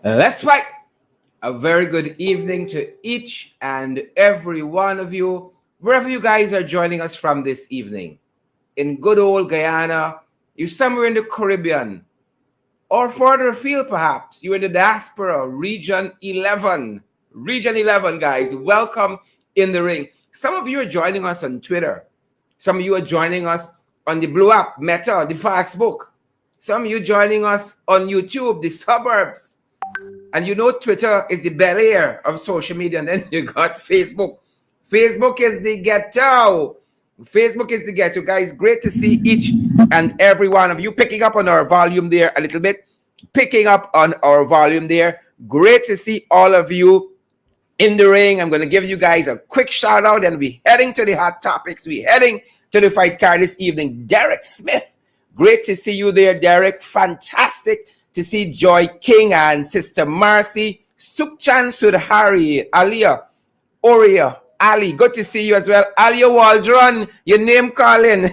Let's fight. A very good evening to each and every one of you, wherever you guys are joining us from this evening. In good old Guyana, you're somewhere in the Caribbean, or further afield perhaps. You're in the diaspora, Region 11. Region 11, guys, welcome in the ring. Some of you are joining us on Twitter. Some of you are joining us on the Blue App, Meta, the Facebook. Some of you joining us on YouTube, the suburbs. And you know Twitter is the Bel Air of social media. And then you got Facebook. Facebook is the ghetto. Facebook is the ghetto. Guys, great to see each and every one of you picking up on our volume there a little bit. Picking up on our volume there. Great to see all of you in the ring. I'm going to give you guys a quick shout out and we're heading to the hot topics. We're heading to the fight card this evening. Derek Smith. Great to see you there, Derek. Fantastic to see Joy King and Sister Marcy, Sukchan Sudhari, Alia, Oria, Ali. Good to see you as well. Alia Waldron, your name calling.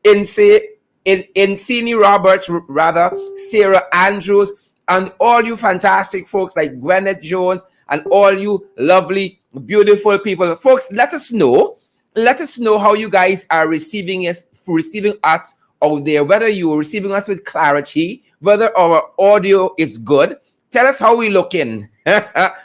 Insini Roberts, rather, Sarah Andrews, and all you fantastic folks like Gwyneth Jones and all you lovely, beautiful people. Folks, let us know. Let us know how you guys are receiving us out there, whether you are receiving us with clarity, whether our audio is good. Tell us how we looking.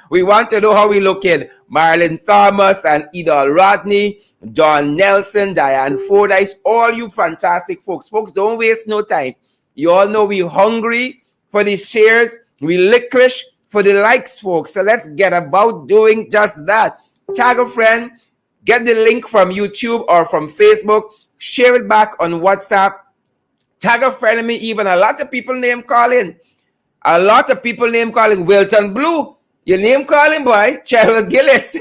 We want to know how we looking. Marilyn Thomas and Idol Rodney, John Nelson, Diane Fordyce, all you fantastic folks. Folks, don't waste no time. You all know we hungry for the shares. We licorice for the likes, folks. So let's get about doing just that. Tag a friend. Get the link from YouTube or from Facebook. Share it back on WhatsApp. Tag a friend of me, even a lot of people name calling. A lot of people name calling. Wilton Blue, your name calling, boy. Cheryl Gillis,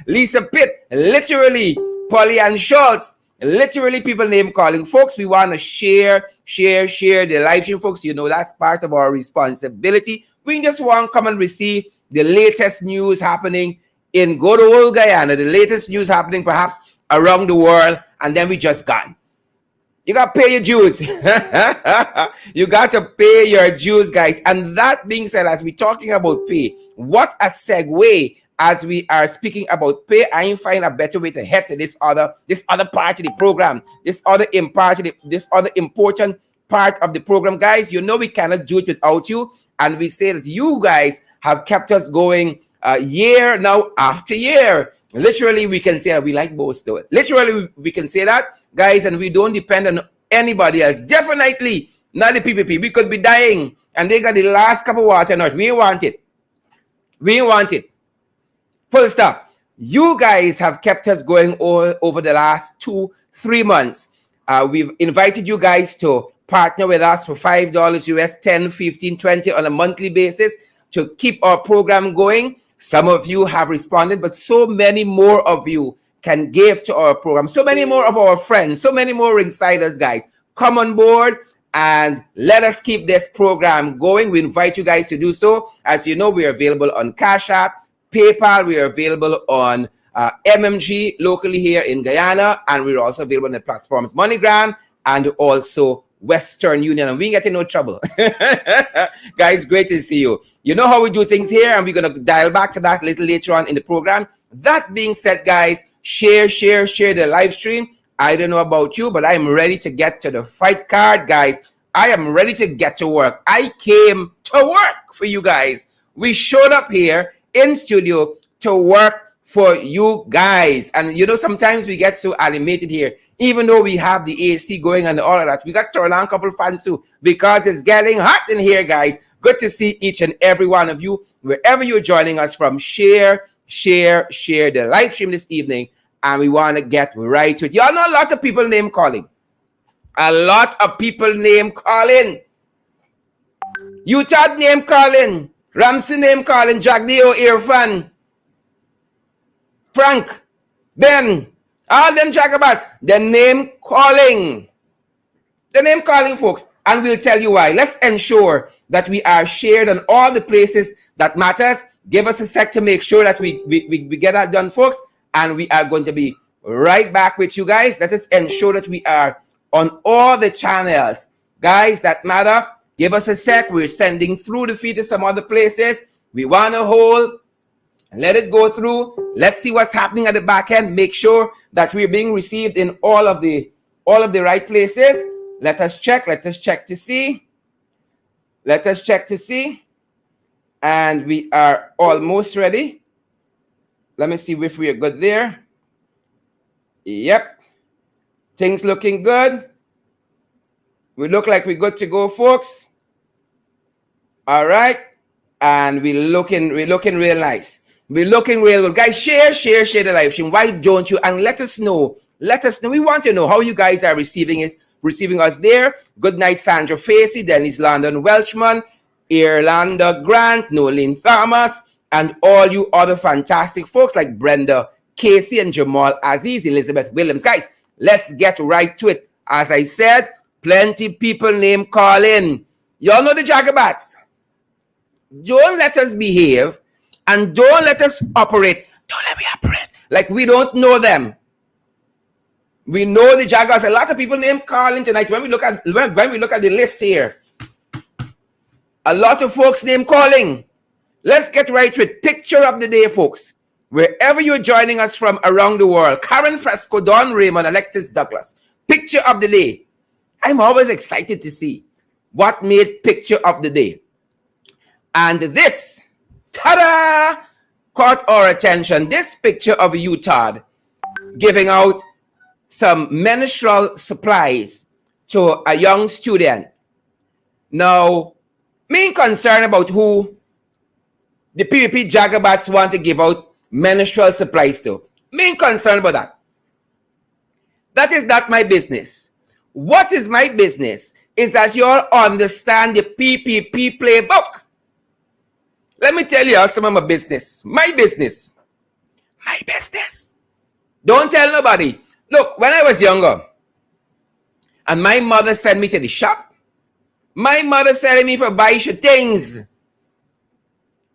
Lisa Pitt, literally. Polly Ann Schultz, literally people name calling. Folks, we want to share the live stream, folks. You know, that's part of our responsibility. We just want to come and receive the latest news happening in good old Guyana, the latest news happening perhaps around the world, and then we just gone. You got to pay your dues. You got to pay your dues, guys. And that being said, as we're talking about pay, what a segue as we are speaking about pay. I ain't find a better way to head to this other part of the program, this other important part of the program. Guys, you know we cannot do it without you. And we say that you guys have kept us going year now after year. Literally, we can say that we like both though. Literally, we can say that, guys, and we don't depend on anybody else. Definitely not the PPP. We could be dying and they got the last cup of water. Not, we want it. We want it. Full stop. You guys have kept us going all over the last 2-3 months. We've invited you guys to partner with us for $5 US, 10, 15, 20 on a monthly basis to keep our program going. Some of you have responded, but so many more of you can give to our program. So many more of our friends, so many more insiders, guys. Come on board and let us keep this program going. We invite you guys to do so. As you know, we are available on Cash App, PayPal. We are available on MMG locally here in Guyana. And we're also available on the platforms MoneyGram and also Western Union, and we ain't getting no trouble. Guys, great to see you. You know how we do things here, and we're going to dial back to that a little later on in the program. That being said, guys, share the live stream. I don't know about you, but I'm ready to get to the fight card, guys. I am ready to get to work. I came to work for you guys. We showed up here in studio to work for you guys. And you know, sometimes we get so animated here, even though we have the AC going and all of that. We got to turn on a couple of fans too, because it's getting hot in here, guys. Good to see each and every one of you, wherever you're joining us from. Share the live stream this evening, and we want to get right to it. Y'all know a lot of people name calling. A lot of people name calling. Utah name calling. Ramson name calling. Jagdeo Irfan. Frank, Ben, all them jagabats, the name calling, folks, and we'll tell you why. Let's ensure that we are shared on all the places that matters. Give us a sec to make sure that we get that done, folks, and we are going to be right back with you guys. Let us ensure that we are on all the channels, guys, that matter. Give us a sec. We're sending through the feed to some other places. We want to hold. Let it go through. Let's see what's happening at the back end. Make sure that we're being received in all of the right places. Let us check. Let us check to see. Let us check to see. And we are almost ready. Let me see if we are good there. Yep. Things looking good. We look like we're good to go, folks. All right. And we're looking real nice. We're looking real good. Guys, share the live stream. Why don't you? And let us know. Let us know. We want to know how you guys are receiving us there. Good night, Sandra Facey, Dennis London Welchman, Irlanda Grant, Nolene Thomas, and all you other fantastic folks like Brenda Casey and Jamal Aziz, Elizabeth Williams. Guys, let's get right to it. As I said, plenty people name calling. Y'all know the Jagabats. Don't let us behave and don't let us operate. Don't let me operate like we don't know them. We know the Jaguars. A lot of people name calling tonight. When we look at the list here, a lot of folks name calling. Let's get right with picture of the day, folks. Wherever you're joining us from around the world, Karen Fresco, Don Raymond, Alexis Douglas. Picture of the day. I'm always excited to see what made picture of the day. And this, ta-da, caught our attention. This picture of you, Todd, giving out some menstrual supplies to a young student. Now, me concerned about who the PPP Jagabats want to give out menstrual supplies to. Me concerned about that. That is not my business. What is my business is that you all understand the PPP playbook. Let me tell you all some of my business. My business. My business. Don't tell nobody. Look, when I was younger, and my mother sent me to the shop, my mother sending me for buy she things.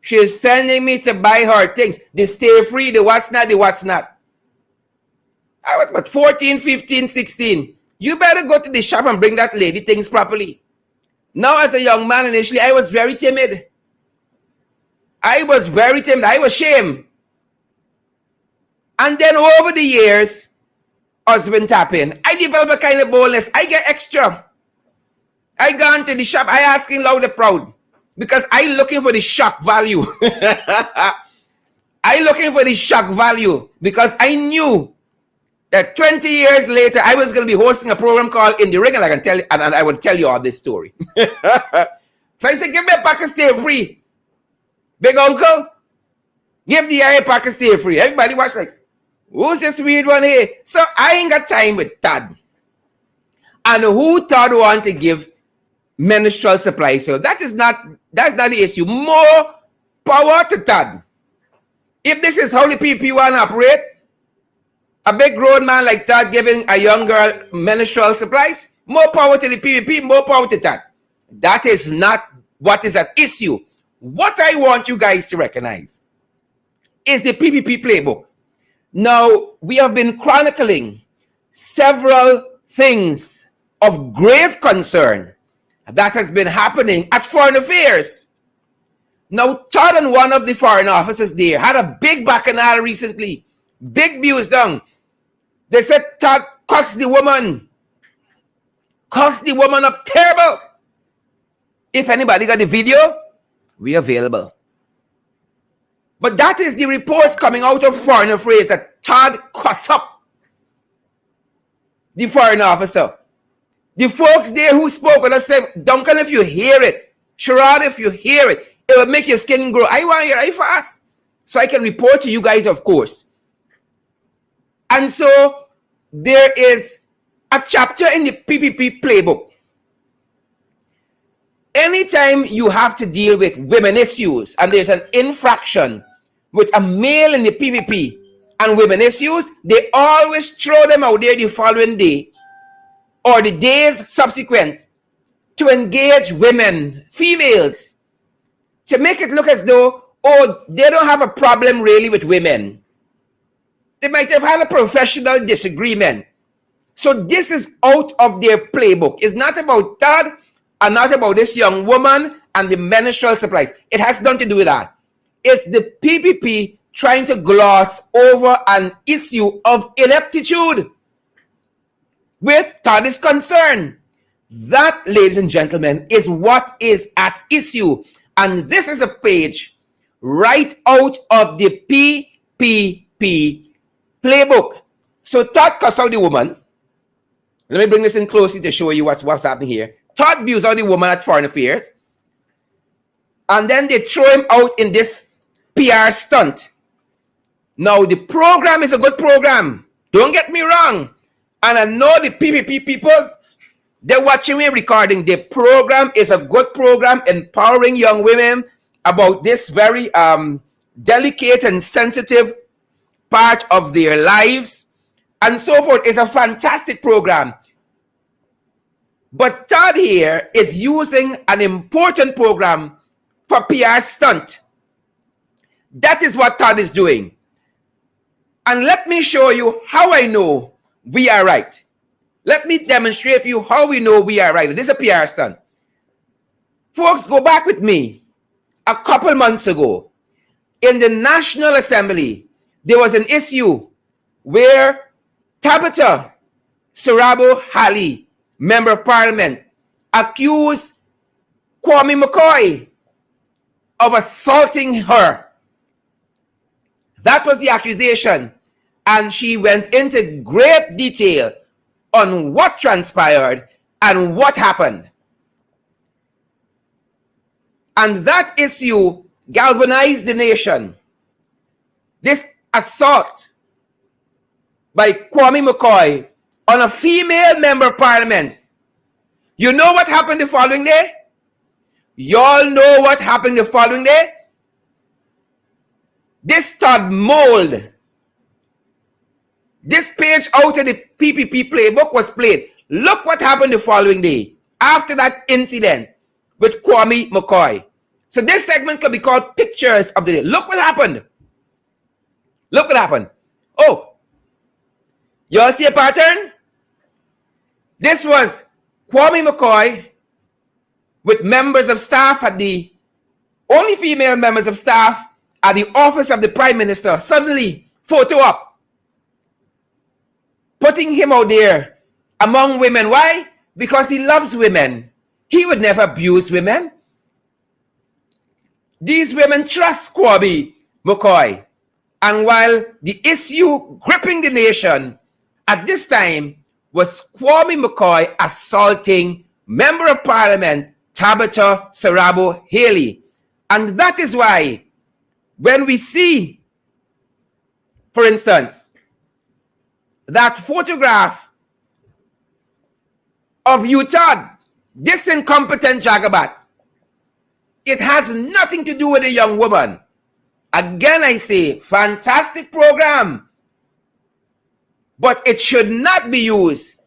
She's sending me to buy her things. The stay free, the what's not, the what's not. I was about 14, 15, 16. You better go to the shop and bring that lady things properly. Now, as a young man, initially, I was very timid. I was ashamed. And then over the years, husband tapping, I develop a kind of boldness. I get extra. I go into the shop, I asking loud and proud. Because I looking for the shock value. I looking for the shock value. Because I knew that 20 years later, I was going to be hosting a program called In the Ring, and I can tell you, and I will tell you all this story. So I said, give me a pack of stay free. Big uncle, give the eye a pack of stay free. Everybody watch like, who's this weird one here? So I ain't got time with Todd. And who Todd want to give menstrual supply? So that's not the issue. More power to Todd. If this is how the PP want to operate, a big grown man like Todd giving a young girl menstrual supplies, more power to the PPP, more power to Todd. That is not what is at issue. What I want you guys to recognize is the PPP playbook. Now, we have been chronicling several things of grave concern that has been happening at Foreign Affairs. Now, Todd and one of the foreign officers there had a big bacchanal recently. Big views down. They said Todd cussed the woman. Cussed the woman up terrible. If anybody got the video, we available. But that is the reports coming out of Foreign Affairs that Todd cussed up the foreign officer. The folks there who spoke with us said, Duncan, if you hear it, Sherrod, if you hear it, it will make your skin grow. I want to hear it fast. So I can report to you guys, of course. And so there is a chapter in the PPP playbook. Anytime you have to deal with women issues and there's an infraction with a male in the PPP and women issues, they always throw them out there the following day or the days subsequent to engage women, females, to make it look as though, oh, they don't have a problem really with women. They might have had a professional disagreement. So this is out of their playbook. It's not about Todd and not about this young woman and the menstrual supplies. It has nothing to do with that. It's the PPP trying to gloss over an issue of ineptitude where Todd is concerned. That, ladies and gentlemen, is what is at issue. And this is a page right out of the PPP playbook. So Todd cussed out the woman. Let me bring this in closely to show you what's happening here. Todd abused out the woman at Foreign Affairs. And then they throw him out in this PR stunt. Now, the program is a good program. Don't get me wrong. And I know the PPP people, they're watching me recording. The program is a good program, empowering young women about this very delicate and sensitive part of their lives and so forth. It's a fantastic program. But Todd here is using an important program for PR stunt. That is what Todd is doing. And let me show you how I know we are right. Let me demonstrate for you how we know we are right. This is a PR stunt. Folks, go back with me. A couple months ago, in the National Assembly, there was an issue where Tabitha Sarabo Halley, Member of Parliament, accused Kwame McCoy of assaulting her. That was the accusation. And she went into great detail on what transpired and what happened. And that issue galvanized the nation. This assault by Kwame McCoy on a female member of parliament. You know what happened the following day? Y'all know what happened the following day? This Todd mold, this page out of the PPP playbook was played. Look what happened the following day after that incident with Kwame McCoy. So this segment could be called Pictures of the Day. Look what happened. Look what happened. Oh, y'all see a pattern? This was Kwame McCoy with members of staff at the, only female members of staff at the office of the Prime Minister. Suddenly, photo up. Putting him out there among women. Why? Because he loves women. He would never abuse women. These women trust Kwame McCoy. And while the issue gripping the nation at this time was Kwame McCoy assaulting Member of Parliament Tabitha Sarabo Haley. And that is why when we see, for instance, that photograph of you, Todd, this incompetent jagabat, it has nothing to do with a young woman. Again, I say, fantastic program. But it should not be used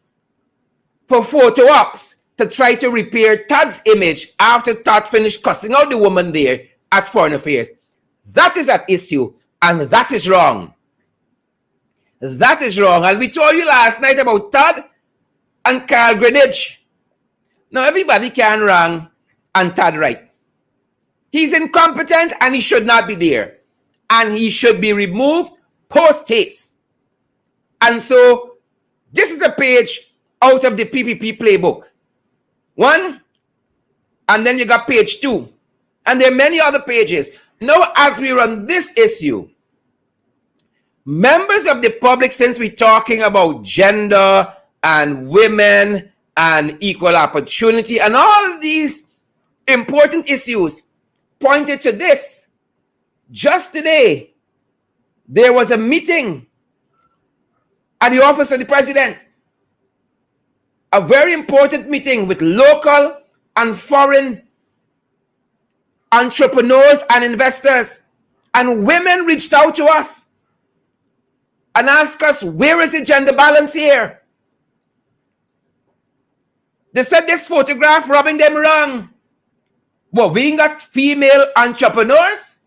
for photo ops to try to repair Todd's image after Todd finished cussing out the woman there at Foreign Affairs. That is at issue, and that is wrong. That is wrong. And we told you last night about Todd and Carl Greenidge. Now, everybody can wrong and Todd right. He's incompetent and he should not be there. And he should be removed post haste. And so, this is a page out of the PPP playbook. One, and then you got page 2. And there are many other pages. Now, as we run this issue, members of the public, since we're talking about gender and women and equal opportunity and all these important issues, pointed to this. Just today, there was a meeting at the office of the president. A very important meeting with local and foreign entrepreneurs and investors. And women reached out to us and asked us, where is the gender balance here? They said this photograph rubbing them wrong. Well, we ain't got female entrepreneurs?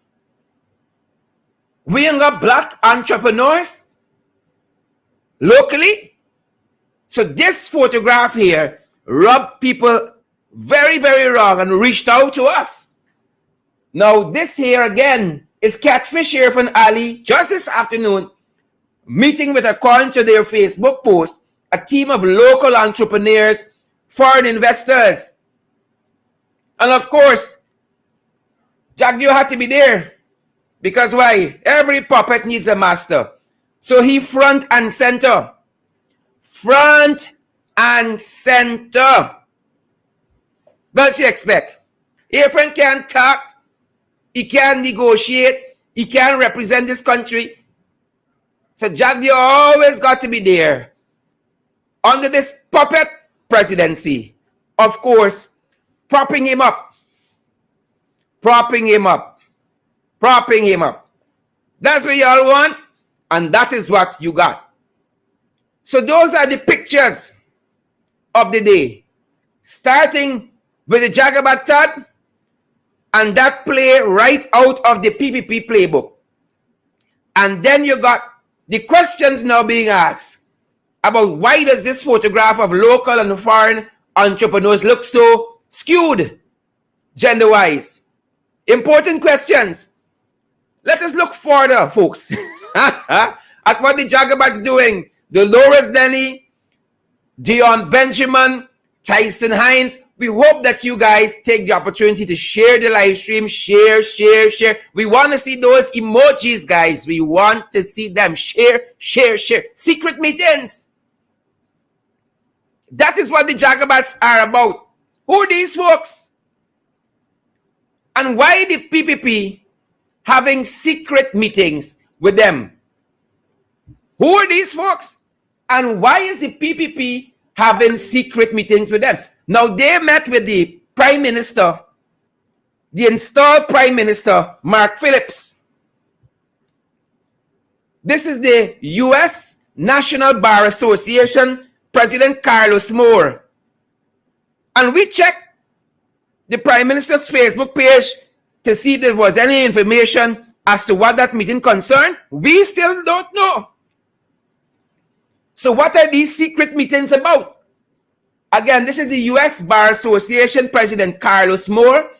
We ain't got black entrepreneurs locally? So this photograph here rubbed people Very, very wrong, and reached out to us. Now, this here again is Catfish here from Ali just this afternoon, meeting with, according to their Facebook post, a team of local entrepreneurs, foreign investors. And of course, Jagdio had to be there. Because why? Every puppet needs a master. So he front and center. Front and center. What you expect? Your friend can't talk. He can't negotiate. He can't represent this country. So Jagdio always got to be there. Under this puppet presidency. Of course, propping him up. Propping him up. Propping him up. That's what y'all want. And that is what you got. So those are the pictures of the day. Starting with the Jagabat Todd, and that play right out of the PPP playbook. And then you got the questions now being asked about why does this photograph of local and foreign entrepreneurs look so skewed gender-wise? Important questions. Let us look further, folks, at what the Jagabat's doing. Dolores Denny, Dion Benjamin, Tyson Hines. We hope that you guys take the opportunity to share the live stream. Share. We want to see those emojis, guys. We want to see them. Share. Secret meetings. That is what the Jagabats are about. Who are these folks? And why the PPP having secret meetings with them? Who are these folks? And why is the PPP having secret meetings with them? Now, they met with the Prime Minister, the installed Prime Minister, Mark Phillips. This is the U.S. National Bar Association President Carlos Moore. And we checked the Prime Minister's Facebook page to see if there was any information as to what that meeting concerned. We still don't know. So what are these secret meetings about? Again, this is the U.S. Bar Association President Carlos Moore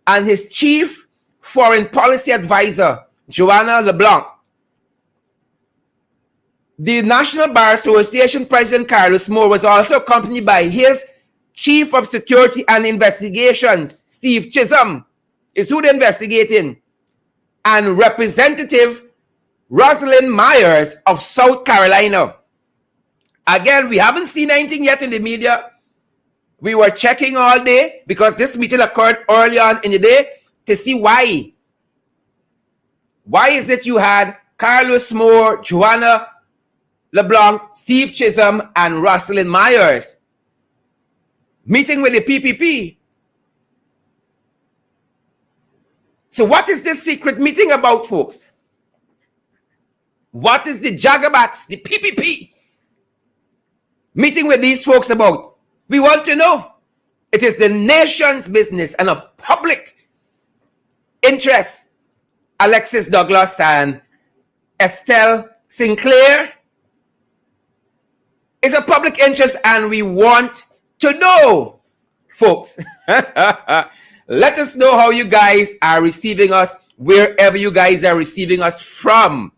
and his Chief Foreign Policy Advisor, Joanna LeBlanc. The National Bar Association President Carlos Moore was also accompanied by his Chief of Security and Investigations, Steve Chisholm, is who they're investigating, and Representative Rosalind Myers of South Carolina. Again, we haven't seen anything yet in the media. We were checking all day because this meeting occurred early on in the day to see why. Why is it you had Carlos Moore, Joanna LeBlanc, Steve Chisholm, and Rosalind Myers meeting with the PPP? So what is this secret meeting about, folks? What is the Jagabats, the PPP, meeting with these folks about? We want to know. It is the nation's business and of public interest. Alexis Douglas and Estelle Sinclair is a public interest, and we want to know, folks. Let us know how you guys are receiving us, wherever you guys are receiving us from.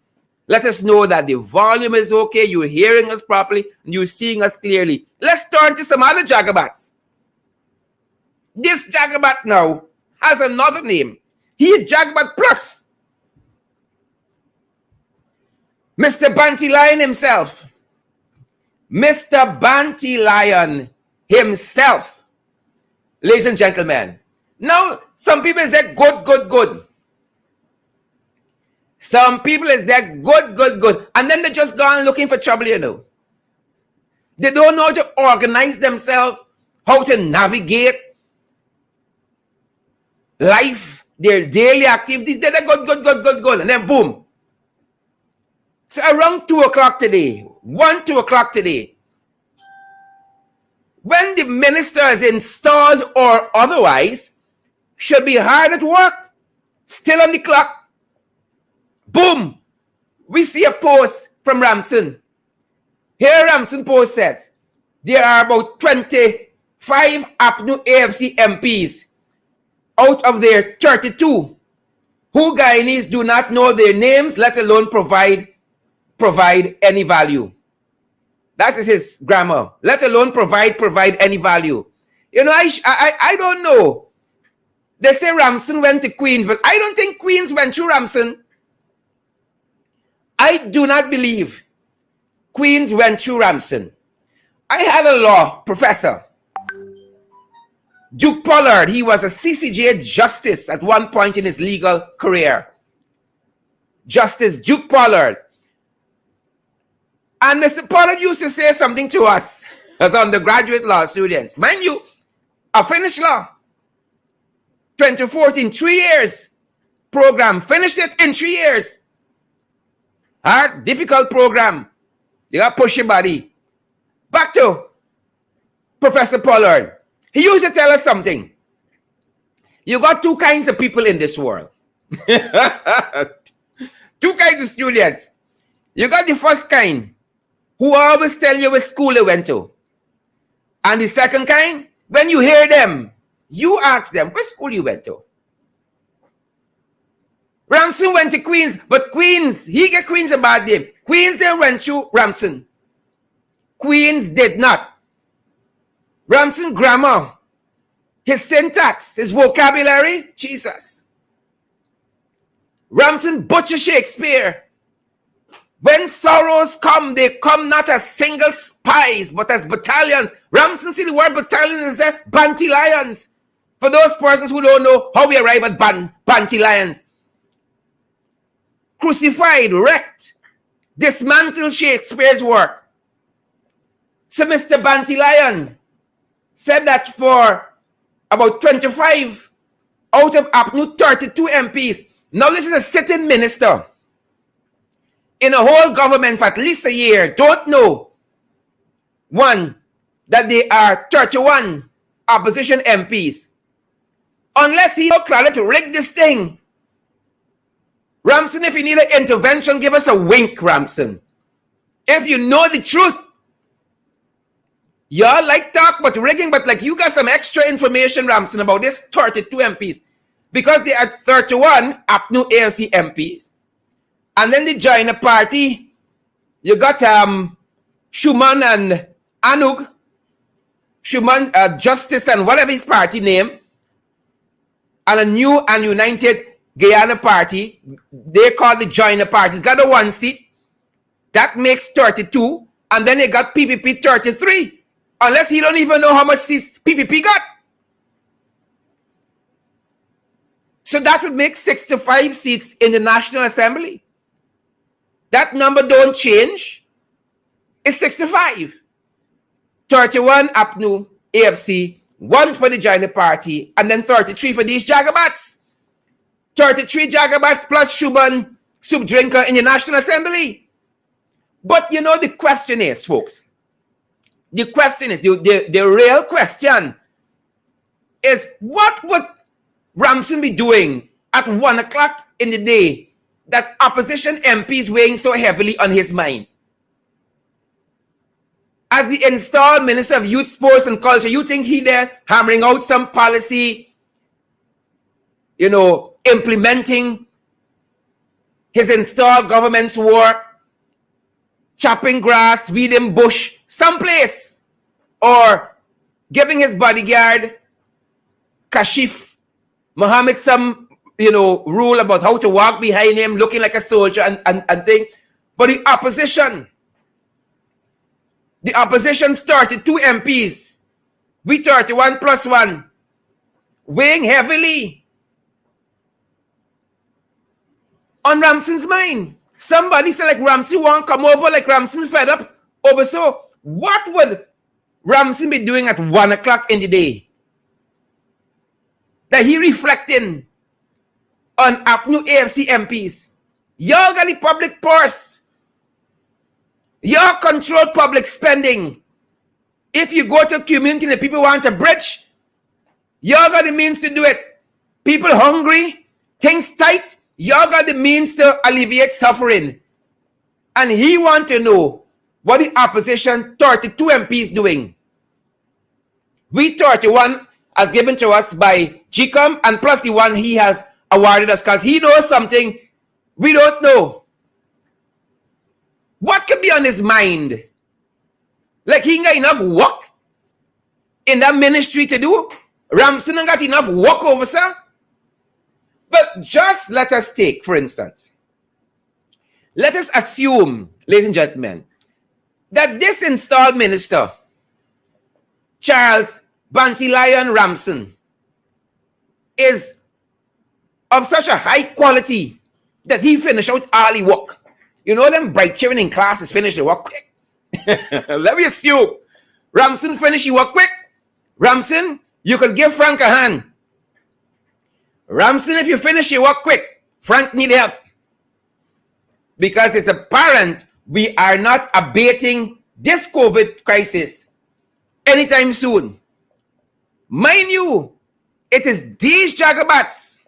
Let us know that the volume is okay, you're hearing us properly, and you're seeing us clearly. Let's turn to some other Jagabats. This Jagabat now has another name. He is Jagabat Plus. Mr. Bantylion himself. Mr. Bantylion himself. Ladies and gentlemen. Now, some people is that good. Some people is that good. And then they just gone looking for trouble, you know. They don't know how to organize themselves, how to navigate life, their daily activities. They're good. And then boom. So around 2 o'clock today, 2 o'clock today, when the ministers installed or otherwise should be hard at work, still on the clock, boom, we see a post from Ramson. Here Ramson post says, there are about 25 5 APNU AFC MPs out of their 32 who Guyanese do not know their names, let alone provide any value. That is his grammar. Let alone provide any value. You know, I don't know. They say Ramson went to Queens, but I don't think Queens went to Ramson. I do not believe Queens went to Ramson. I had a law professor, Duke Pollard. He was a CCJ justice at one point in his legal career. Justice Duke Pollard. And Mr. Pollard used to say something to us as undergraduate law students. Mind you, I finished law. 2014, 3 years program. Finished it in 3 years. Hard, difficult program. You got to push your body. Back to Professor Pollard. He used to tell us something. You got 2 kinds of people in this world. 2 kinds of students. You got the first kind, who always tell you which school they went to. And the second kind, when you hear them, you ask them, which school you went to? Ramson went to Queens, but Queens, he gave Queens a bad name. Queens then went to Ramson. Queens did not. Ramson grammar, his syntax, his vocabulary, Jesus. Ramson butcher Shakespeare. When sorrows come, they come not as single spies, but as battalions. Ramson, see the word battalion is there? Bantylions. For those persons who don't know how we arrive at Bantylions. Crucified, wrecked, dismantled Shakespeare's work. So Mr. Bantylion said that for about 25 out of APNU 32 MPs, now this is a sitting minister in a whole government for at least a year, don't know, one, that they are 31 opposition MPs. Unless he declared to rig this thing. Ramson, if you need an intervention, give us a wink, Ramson. If you know the truth. Y'all like talk about rigging, but like you got some extra information, Ramson, about this 32 MPs. Because they are 31 APNU AFC MPs. And then they join a party. You got Shuman and Anug. Shuman, Justice and whatever his party name. And a new and united Guyana party. They call the joiner party. It's got a 1 seat. That makes 32. And then they got PPP 33. Unless he don't even know how much seats PPP got. So that would make 65 seats in the National Assembly. That number don't change. It's 65. 31 APNU, AFC, 1 for the joiner party, and then 33 for these Jagabats. 33 Jagabats plus Shuban, soup drinker in the National Assembly. But you know the question is, folks. The question is, the real question is, what would Ramson be doing at 1 o'clock in the day that opposition MPs weighing so heavily on his mind? As the installed Minister of Youth, Sports and Culture, you think he there hammering out some policy, you know, implementing his installed government's work, chopping grass, weeding bush, someplace, or giving his bodyguard, Kashif Muhammad, some, you know, rule about how to walk behind him, looking like a soldier and thing. But the opposition started 2 MPs. We 31 plus 1. Weighing heavily on Ramson's mind. Somebody said like Ramson won't come over, like Ramson fed up over. So what would Ramson be doing at 1 o'clock in the day? That he reflecting on APNU AFC MPs. Y'all got the public purse. Y'all control public spending. If you go to a community and the people want a bridge, y'all got the means to do it. People hungry, things tight, y'all got the means to alleviate suffering. And he want to know what the opposition 32 MPs doing. We 31 as given to us by GCOM, and plus the one he has awarded us because he knows something we don't know. What could be on his mind? Like he ain't got enough work in that ministry to do. Ramson ain't got enough work over, sir. But just let us take, for instance, let us assume, ladies and gentlemen, that this installed minister, Charles Bantylion Ramson, is of such a high quality that he finish out all the work. You know them bright children in classes finish the work quick. Let me assume Ramson finish the work quick. Ramson, you could give Frank a hand. Ramson, if you finish your work quick, Frank need help. Because it's apparent we are not abating this COVID crisis anytime soon. Mind you, it is these jagabats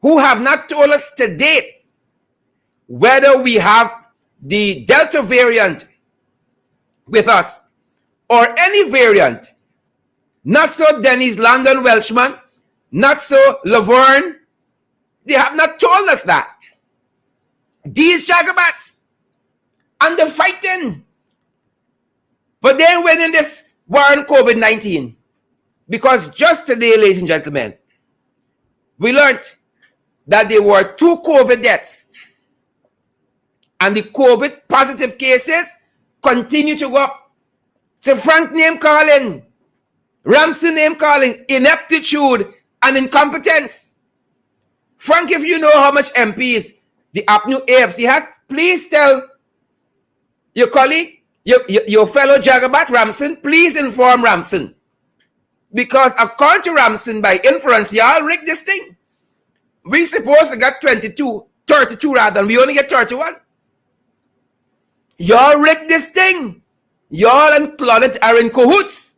who have not told us to date whether we have the Delta variant with us or any variant. Not so Dennis London Welshman, not so Laverne. They have not told us that. These jagabats, and they're fighting. But they're winning this war on COVID-19. Because just today, ladies and gentlemen, we learned that there were 2 COVID deaths. And the COVID positive cases continue to go up. So Frank name calling, Ramson name calling, ineptitude and incompetence. Frank, if you know how much MPs the APNU AFC has, please tell your colleague, your fellow Jagabat Ramson, please inform Ramson. Because according to Ramson, by inference, y'all rigged this thing. We supposed to get 32 rather, and we only get 31. Y'all rigged this thing. Y'all and Claudette are in cahoots.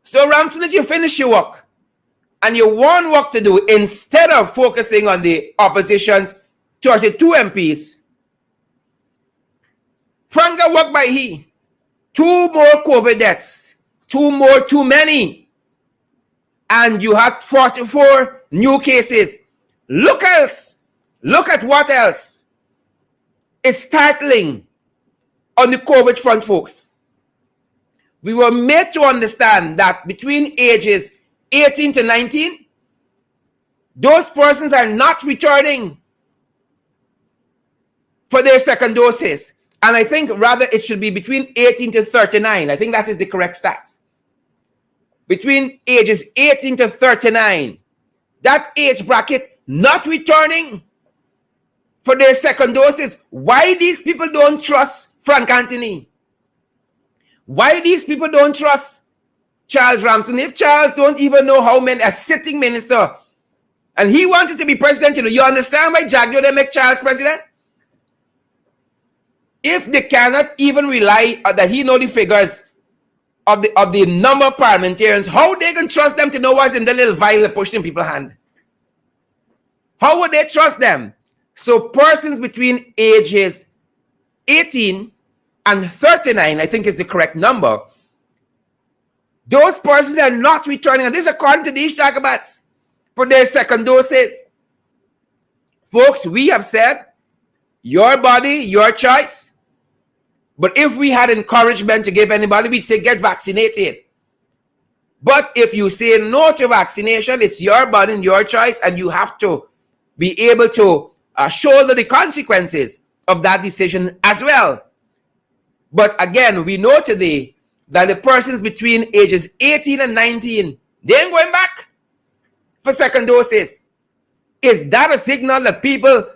So Ramson, if you finish your work, and you want work to do, instead of focusing on the opposition's 32 MPs, Frank got work by he. 2 more COVID deaths. 2 more too many. And you had 44 new cases. Look else. Look at what else is startling on the COVID front, folks. We were made to understand that between ages 18 to 19, those persons are not returning for their second doses. And I think rather it should be between 18 to 39. I think that is the correct stats. Between ages 18 to 39, that age bracket not returning for their second doses. Why these people don't trust Frank Anthony? Why these people don't trust Charles Ramson? If Charles don't even know how many, a sitting minister, and he wanted to be president, you understand why Jagyo they make Charles president? If they cannot even rely that he know the figures of the number of parliamentarians, how they can trust them to know what's in the little vial they pushed in people's hand? How would they trust them? So persons between ages 18 and 39, I think is the correct number. Those persons are not returning, and this is according to these jagabats, for their second doses. Folks, we have said, your body, your choice. But if we had encouragement to give anybody, we'd say get vaccinated. But if you say no to vaccination, it's your body and your choice, and you have to be able to shoulder the consequences of that decision as well. But again, we know today that the persons between ages 18 and 19, they ain't going back for second doses. Is that a signal that people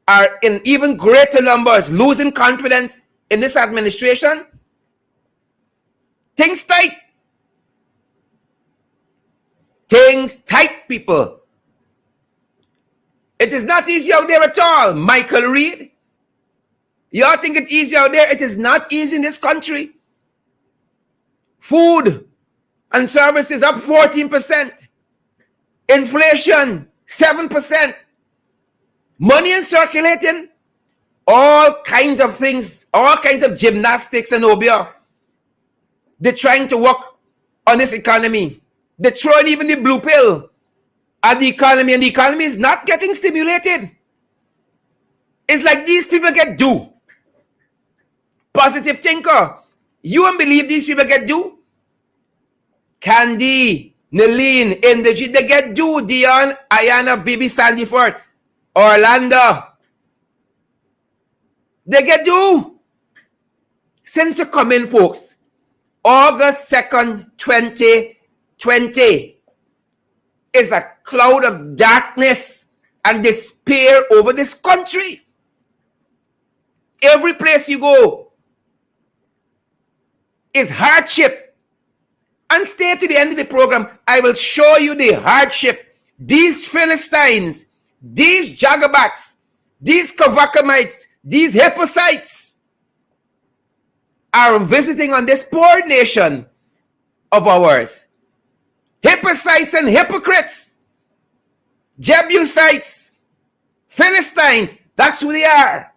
are in even greater numbers losing confidence in this administration? Things tight. Things tight, people. It is not easy out there at all, Michael Reed. Y'all think it's easy out there? It is not easy in this country. Food and services up 14%. Inflation, 7%. Money in circulating. All kinds of things, all kinds of gymnastics and obia. They're trying to work on this economy. They're throwing even the blue pill at the economy, and the economy is not getting stimulated. It's like these people get due. Positive thinker, you won't believe these people get due. Candy, Nelene, Inderjeet, they get due. Dion, Ayana, Bibi, Sandyford, Orlando. They get due. Since you come in, folks, August 2nd, 2020 is a cloud of darkness and despair over this country. Every place you go is hardship. And stay to the end of the program. I will show you the hardship. These Philistines, these Jagabats, these Kavakamites, these Hephaesites are visiting on this poor nation of ours. Hephaesites and hypocrites, Jebusites, Philistines, that's who they are.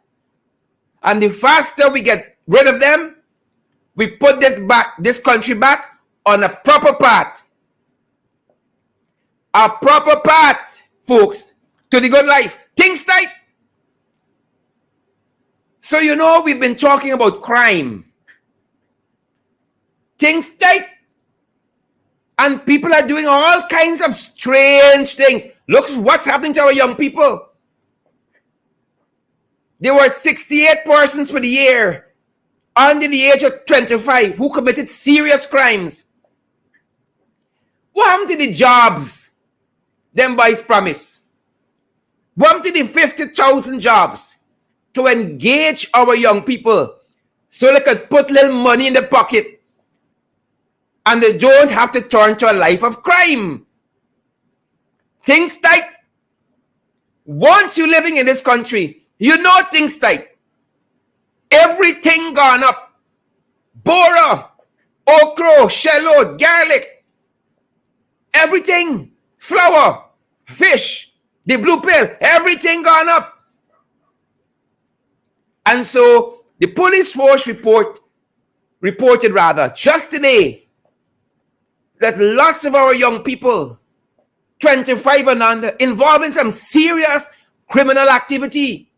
And the faster we get rid of them, we put this country back on a proper path. A proper path, folks, to the good life. Things tight. So we've been talking about crime. Things tight. And people are doing all kinds of strange things. Look what's happening to our young people. There were 68 persons for the year under the age of 25 who committed serious crimes. What happened to the jobs them boys promise? What happened to the 50,000 jobs to engage our young people so they could put little money in the pocket and they don't have to turn to a life of crime? Things tight. Once you're living in this country, things tight. Everything gone up. Bora, okra, shallot, garlic, everything. Flour, fish, the blue pill, everything gone up. And so the police force reported just today that lots of our young people, 25 and under, involved in some serious criminal activity.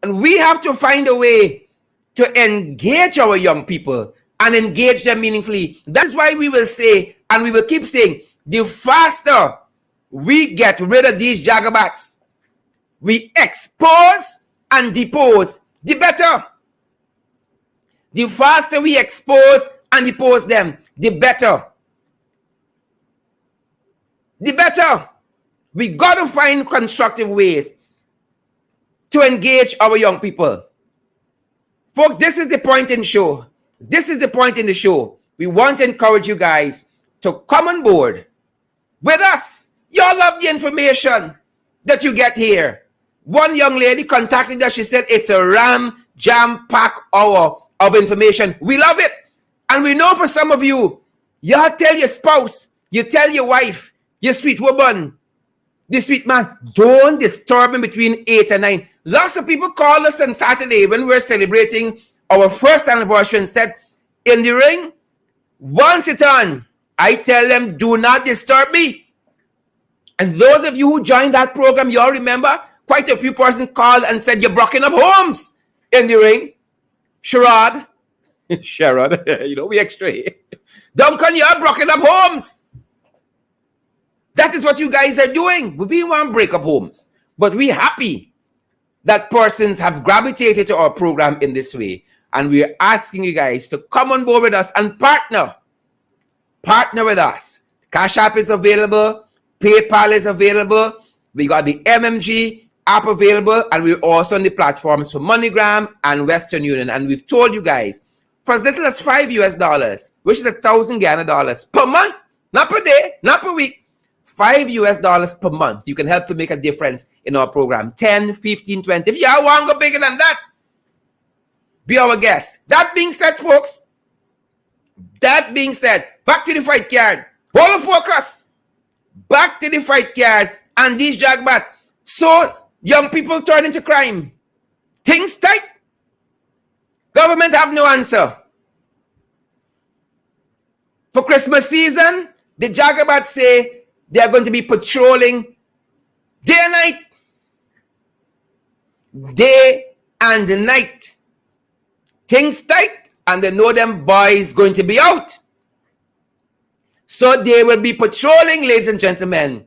And we have to find a way to engage our young people and engage them meaningfully. That's why we will say, and we will keep saying, the faster we get rid of these Jagabats, we expose and depose, the better. The faster we expose and depose them, the better. The better. We got to find constructive ways to engage our young people. Folks, this is the point in the show. This is the point in the show. We want to encourage you guys to come on board with us. Y'all love the information that you get here. One young lady contacted us. She said it's a jam-packed hour of information. We love it. And we know for some of you, y'all tell your spouse, you tell your wife, your sweet woman, this sweet man, don't disturb him between 8 and 9. Lots of people called us on Saturday when we were celebrating our first anniversary and said, in the ring, once it's on, I tell them, do not disturb me. And those of you who joined that program, you all remember, quite a few persons called and said, you're breaking up homes in the ring. Sherrod, we extra here. Duncan, you're breaking up homes. That is what you guys are doing. We want to break up homes. But we're happy that persons have gravitated to our program in this way. And we're asking you guys to come on board with us and partner. Partner with us. Cash App is available. PayPal is available. We got the MMG app available. And we're also on the platforms for MoneyGram and Western Union. And we've told you guys, for as little as $5, which is 1,000 Ghana dollars per month, not per day, not per week, $5 per month. You can help to make a difference in our program. 10, 15, 20. If you want to go bigger than that, be our guest. That being said, folks, back to the fight card. Hold the focus. Back to the fight card and these Jagbats. So young people turn into crime. Things tight. Government have no answer. For Christmas season, the Jagabats say they are going to be patrolling day and night. Day and night. Things tight, and they know them boys going to be out. So they will be patrolling, ladies and gentlemen,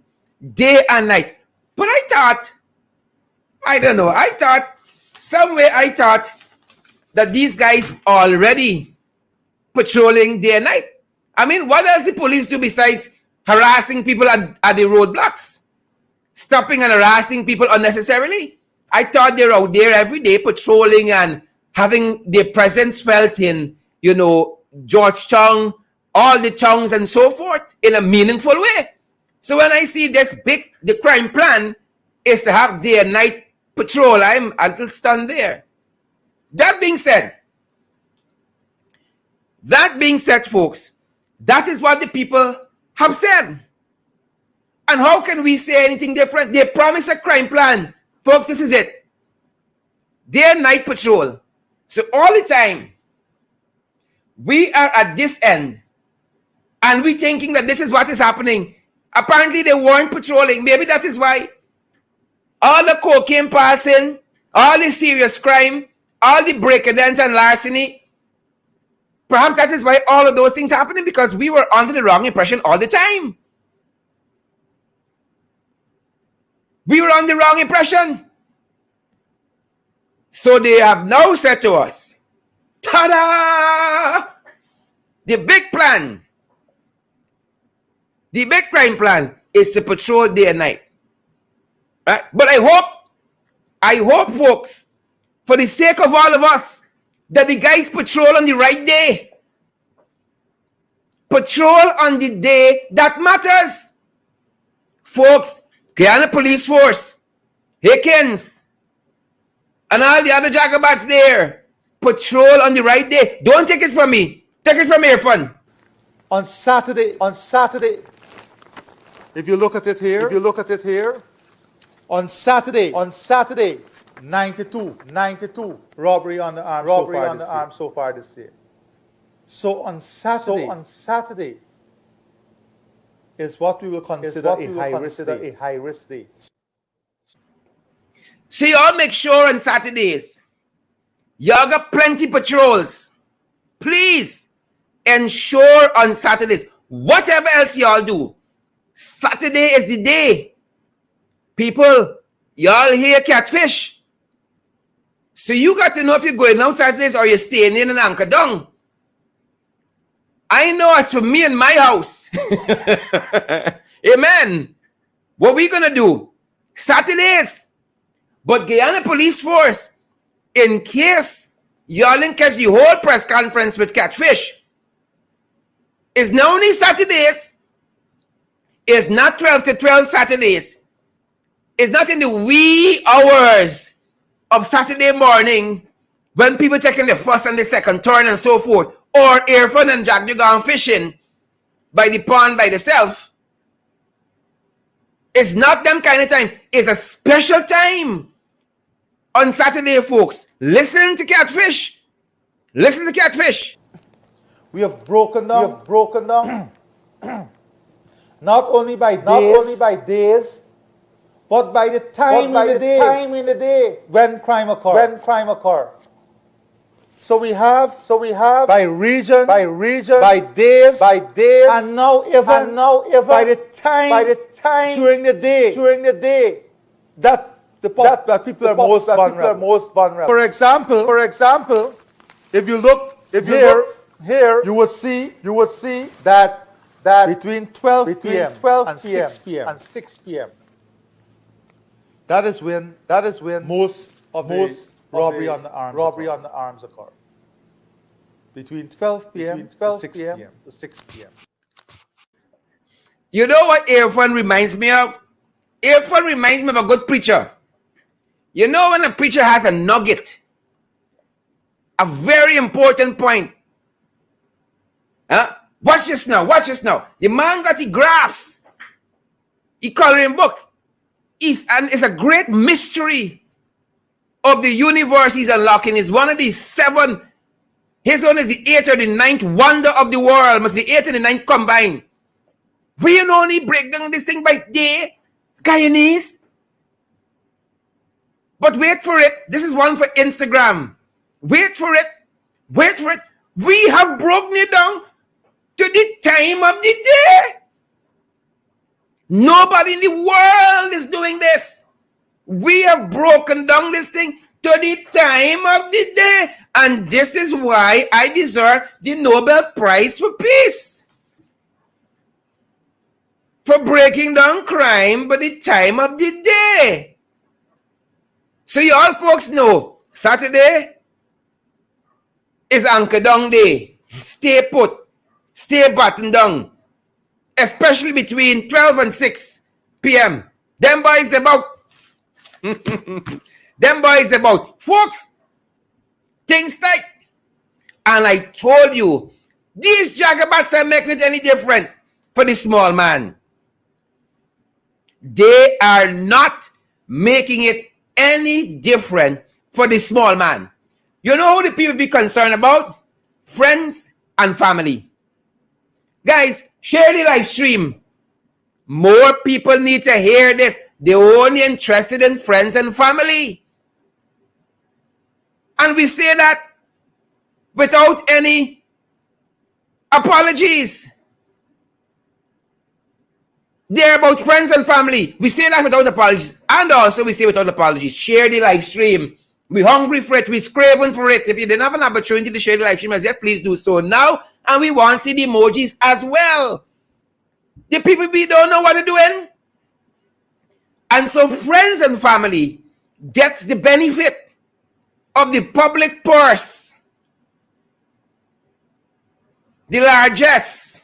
day and night. But I thought that these guys already patrolling day and night. I mean, what else the police do besides harassing people at the roadblocks? Stopping and harassing people unnecessarily? I thought they're out there every day patrolling and having their presence felt in, Georgetown, all the towns and so forth in a meaningful way. So when I see the crime plan is to have day and night patrol, I'm a little stunned there. That being said, folks, that is what the people have said. And how can we say anything different? They promise a crime plan. Folks, this is it. Day and night patrol. So all the time, we are at this end, and we thinking that this is what is happening. Apparently, they weren't patrolling. Maybe that is why all the cocaine passing, all the serious crime, all the break-a-dance and larceny, perhaps that is why all of those things happening, because we were under the wrong impression all the time. We were on the wrong impression. So they have now said to us, ta-da! The big plan, the big crime plan is to patrol day and night. Right? But I hope, folks, for the sake of all of us, that the guys patrol on the right day. Patrol on the day that matters. Folks, Guyana Police Force, Hickens, and all the other Jagabats there, patrol on the right day. Don't take it from me. Take it from Irfan. On Saturday, if you look at it here, on Saturday, 92 robbery on the arm so far this year. So on Saturday is what we will consider a high-risk day. So y'all make sure on Saturdays, y'all got plenty patrols. Please ensure on Saturdays, whatever else y'all do, Saturday is the day. People, y'all hear catfish. So you got to know if you're going out Saturdays or you're staying in an anchor down. I know as for me and my house, amen, what we gonna do? Saturdays. But Guyana Police Force, in case y'all didn't catch the whole press conference with catfish, it's not only Saturdays, it's not 12 to 12 Saturdays. It's not in the wee hours of Saturday morning when people taking the first and the second turn and so forth, or Irfan and Jack gone fishing by the pond by themselves. It's not them kind of times. It's a special time on Saturday, folks. Listen to catfish. Listen to catfish. We have broken down not only by days, but by the time in the day when crime occur. So we have by region, by days, and now even by the time during the day that people are most vulnerable. For example, if you look here, you will see that between 12 p.m. and 6 p.m. That is when most of the robbery on the arms occur. Between 12 p.m. to 6 p.m. You know what Irfan reminds me of? Irfan reminds me of a good preacher. You know when a preacher has a nugget, a very important point. Huh? Watch this now. The man got the graphs. He coloring book. It's a great mystery of the universe he's unlocking. Is one of the 7 His own is the 8th or the 9th wonder of the world. Must be 8th and the 9th combined. We only break down this thing by day, Guyanese. But wait for it. This is one for Instagram. Wait for it. Wait for it. We have broken it down to the time of the day. Nobody in the world is doing this. We have broken down this thing to the time of the day. And this is why I deserve the Nobel Prize for Peace. For breaking down crime by the time of the day. So you all folks know, Saturday is Anchor Down Day. Stay put. Stay buttoned down. Especially between 12 and 6 p.m. Them boys, they about. Them boys, they about. Folks, things tight. And I told you, these jagabats are making it any different for the small man. They are not making it any different for the small man. You know who the people be concerned about? Friends and family. Guys, share the live stream. More people need to hear this. They're only interested in friends and family. And we say that without any apologies. They're about friends and family. We say that without apologies. And also we say without apologies. Share the live stream. We're hungry for it. We're craving for it. If you didn't have an opportunity to share the live stream as yet, please do so now. And we want to see the emojis as well. The people don't know what they're doing. And so friends and family gets the benefit of the public purse. The largest.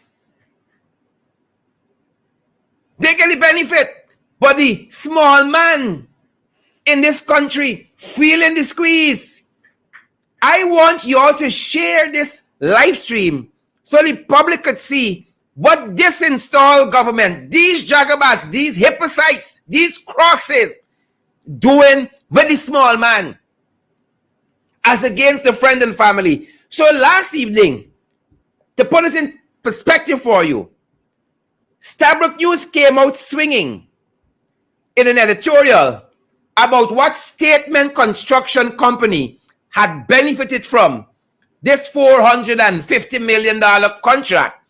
They get the benefit. But the small man in this country feeling the squeeze. I want you all to share this live stream so the public could see what this installed government, these jagabats, these hypocrites, these crosses doing with the small man as against the friend and family. So last evening, to put this in perspective for you, Stabrook News came out swinging in an editorial about what Statement Construction Company had benefited from this $450 million contract.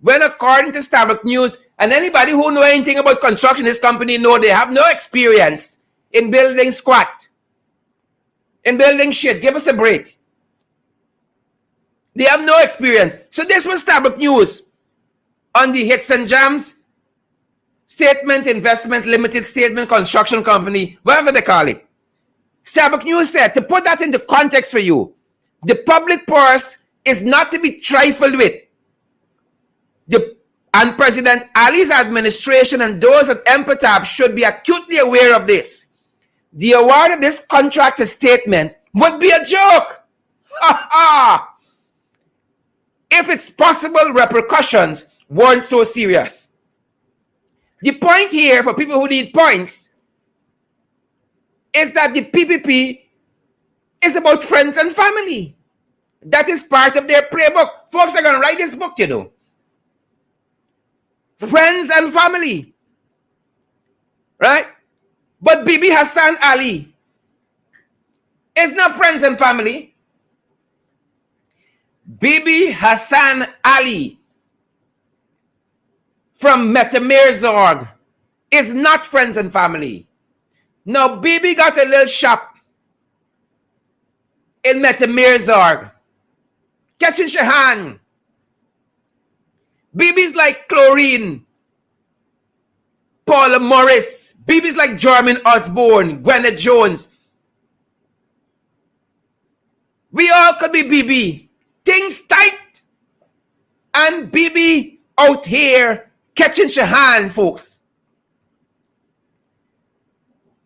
When according to Stabrook News, and anybody who know anything about construction, this company know they have no experience in building squat, in building shit. Give us a break. They have no experience. So this was Stabrook News on the Hits and Jams Statement Investment Limited Statement Construction Company, whatever they call it. Stabrook News said, to put that into context for you, the public purse is not to be trifled with. And President Ali's administration and those at Empatab should be acutely aware of this. The award of this contract to Statement would be a joke. If its possible repercussions weren't so serious. The point here for people who need points is that the PPP is about friends and family. That is part of their playbook. Folks are going to write this book, you know. Friends and family. Right? But Bibi Hassan Ali is not friends and family. Bibi Hassan Ali from Metamirzorg is not friends and family. Now, Bibi got a little shop in Metamirzorg. Catching Shahan. Bibi's like Chlorine, Paula Morris. Bibi's like Jermaine Osborne, Gwyneth Jones. We all could be Bibi. Things tight. And Bibi out here catching Shahan, folks.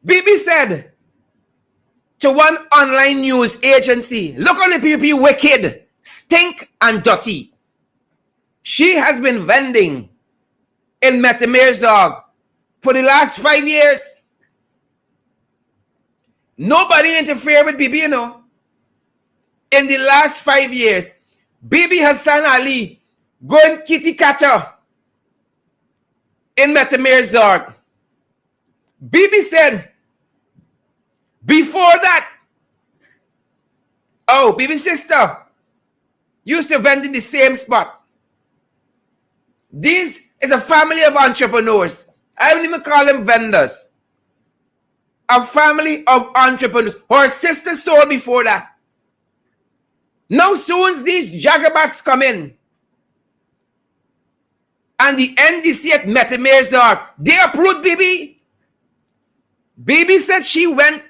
Bibi said to one online news agency, look how the PPP wicked, stink and dirty. She has been vending in Metamirzorg for the last 5 years. Nobody interfered with Bibi, you know. in the last 5 years, Bibi Hassan Ali going kitty katter in Metamir Zorg. Bibi said, before that, Bibi's sister used to vend in the same spot. This is a family of entrepreneurs. I don't even call them vendors. A family of entrepreneurs. Her sister sold before that. Now soon as these jagabats come in, and the NDC at Metamir Zorg, they approved Bibi. Bibi said she went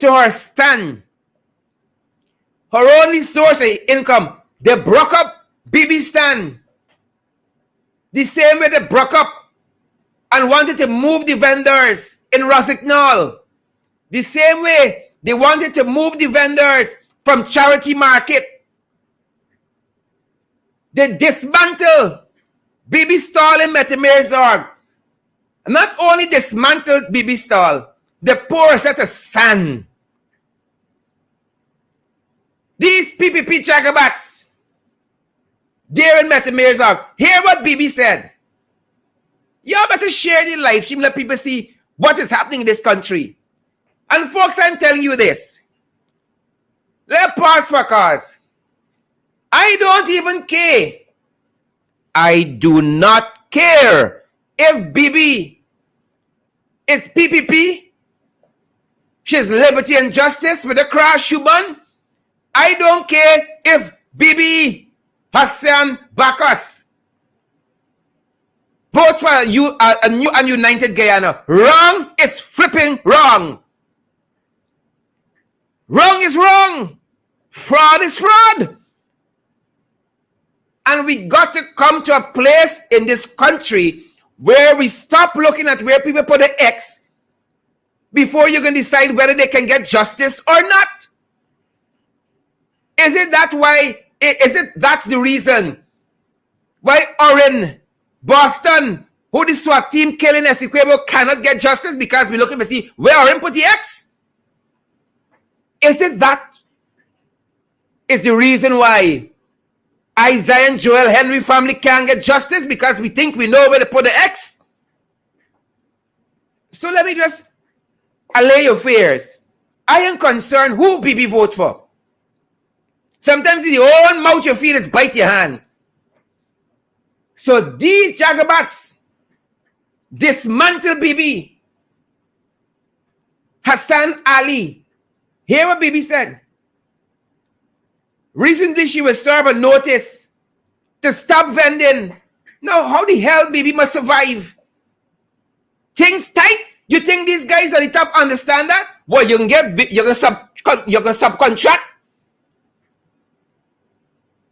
to her stand. Her only source of income. They broke up Bibi's stand. The same way they broke up and wanted to move the vendors in Rossignol. The same way they wanted to move the vendors from Charity Market. They dismantled Bibi's stall in Metamir Zorg. Not only dismantled Bibi's stall, they poured a set of sand. These PPP jagabats, they're in Metamir Zorg. Hear what Bibi said. Y'all better share the live stream, let people see what is happening in this country. And folks, I'm telling you this. Let's pause for cause. I don't even care. I do not care if Bibi is PPP. She's liberty and justice with a cross Shuban. I don't care if Bibi Hassan Bacchus vote for you a new and united Guyana. Wrong is flipping wrong. Wrong is wrong. Fraud is fraud. And we got to come to a place in this country where we stop looking at where people put an X before you can decide whether they can get justice or not. Is it that's the reason why Orin, Boston, who the SWAT team killing Essequibo cannot get justice? Because we're looking to see where Orin put the X? Is it that is the reason why Isaiah and Joel Henry family can't get justice? Because we think we know where to put the X? So let me just allay your fears. I am concerned who Bibi vote for. Sometimes in your own mouth you feel is bite your hand. So these jagabats dismantle Bibi Hassan Ali. Hear what Bibi said. Recently she was served a notice to stop vending. Now how the hell Bibi must survive? Things tight? You think these guys at the top understand that? Well, you can subcontract.